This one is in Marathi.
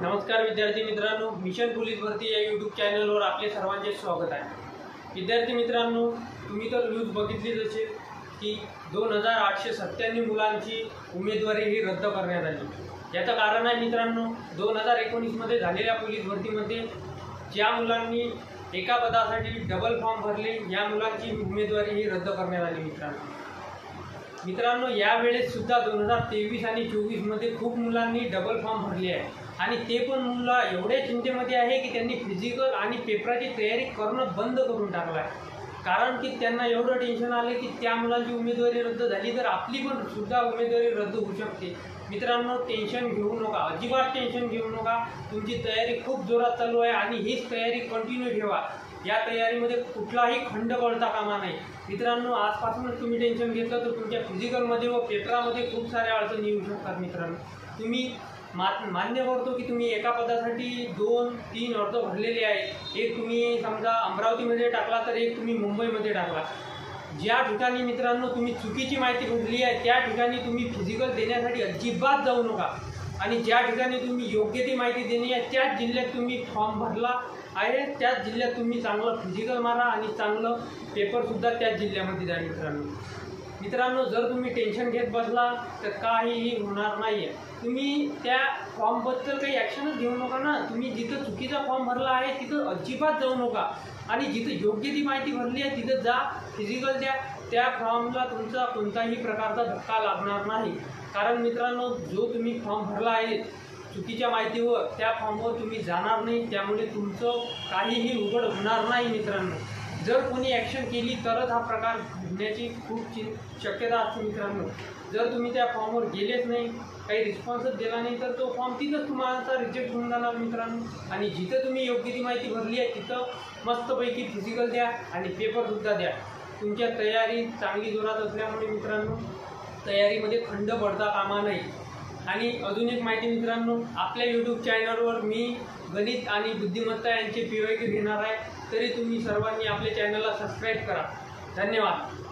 नमस्कार विद्यार्थी मित्रांनो, मिशन पोलीस भरती या यूट्यूब चॅनलवर आपले सर्वांचे स्वागत आहे। विद्यार्थी मित्रांनो, तुम्ही तर न्यूज बघितलीच असेल की 2897 मुलांची उमेदवारी ही रद्द करण्यात आली। याचं कारण आहे मित्रांनो, 2019 मध्ये झालेल्या पोलीस भरतीमध्ये ज्या मुलांनी एका पदासाठी डबल फॉर्म भरले, या मुलांची उमेदवारी ही रद्द करण्यात आली। मित्रांनो यावेळेस सुद्धा 2023 आणि 24 मध्ये खूप मुलांनी डबल फॉर्म भरले आहे आणि ते पण मुलं एवढ्या चिंतेमध्ये आहे की त्यांनी फिजिकल आणि पेपराची तयारी करणं बंद करून टाकलं आहे। कारण की त्यांना एवढं टेन्शन आलं की त्या मुलांची उमेदवारी रद्द झाली तर आपली पण सुद्धा उमेदवारी रद्द होऊ शकते। मित्रांनो टेन्शन घेऊ नका, अजिबात टेन्शन घेऊ नका। तुमची तयारी खूप जोरात चालू आहे आणि हीच तयारी कंटिन्यू ठेवा। या तयारीमध्ये कुठलाही खंड पडता कामा नाही। मित्रांनो आजपासूनच तुम्ही टेन्शन घेतलं तर तुमच्या फिजिकलमध्ये व पेपरामध्ये खूप साऱ्या अडचणी येऊ शकतात। मित्रांनो तुम्ही मान्य करतो की तुम्ही एका पदासाठी 2-3 अर्ज भरलेले आहेत। एक तुम्ही समजा अमरावतीमध्ये टाकला तर एक तुम्ही मुंबईमध्ये टाकला। ज्या ठिकाणी मित्रांनो तुम्ही चुकीची माहिती भरली आहे त्या ठिकाणी तुम्ही फिजिकल देण्यासाठी अजिबात जाऊ नका आणि ज्या ठिकाणी तुम्ही योग्य ती माहिती देणे आहे त्याच जिल्ह्यात तुम्ही फॉर्म भरला आहे, त्याच जिल्ह्यात तुम्ही चांगलं फिजिकल मारा आणि चांगलं पेपरसुद्धा त्याच जिल्ह्यामध्ये द्या। मित्रांनो जर तुम्ही टेन्शन घेत बसला तर काहीही होणार नाही आहे। तुम्ही त्या फॉर्मबद्दल काही ॲक्शनच घेऊ नका ना। तुम्ही जिथं चुकीचा फॉर्म भरला आहे तिथं अजिबात जाऊ नका आणि जिथं योग्य ती माहिती भरली आहे तिथं जा, फिजिकल द्या। त्या फॉर्मला तुमचा कोणताही प्रकारचा धक्का लागणार नाही। कारण मित्रांनो जो तुम्ही फॉर्म भरला आहे चुकीच्या माहितीवर त्या फॉर्मवर तुम्ही जाणार नाही, त्यामुळे तुमचं काहीही उघड होणार नाही। मित्रांनो जर कोणी ॲक्शन केली तरच हा प्रकार घडण्याची खूप शक्यता असते। मित्रांनो जर तुम्ही त्या फॉर्मवर गेलेच नाही, काही रिस्पॉन्सच दिला नाही तर तो फॉर्म तिथंच तुम्हाला रिजेक्ट होऊन जाणार। मित्रांनो आणि जिथं तुम्ही योग्य ती माहिती भरली आहे तिथं मस्तपैकी फिजिकल द्या आणि पेपरसुद्धा द्या। तुमच्या तयारी चांगली जोरात असल्यामुळे मित्रांनो तयारीमध्ये खंड पडता कामा नाही। आणि अजून एक माहिती मित्रांनो, आपल्या यूट्यूब चॅनलवर मी गणित आणि बुद्धिमत्ता यांचे PYQ घेणार आहे, तरी तुम्ही सर्वांनी आपल्या चॅनलला सबस्क्राईब करा। धन्यवाद।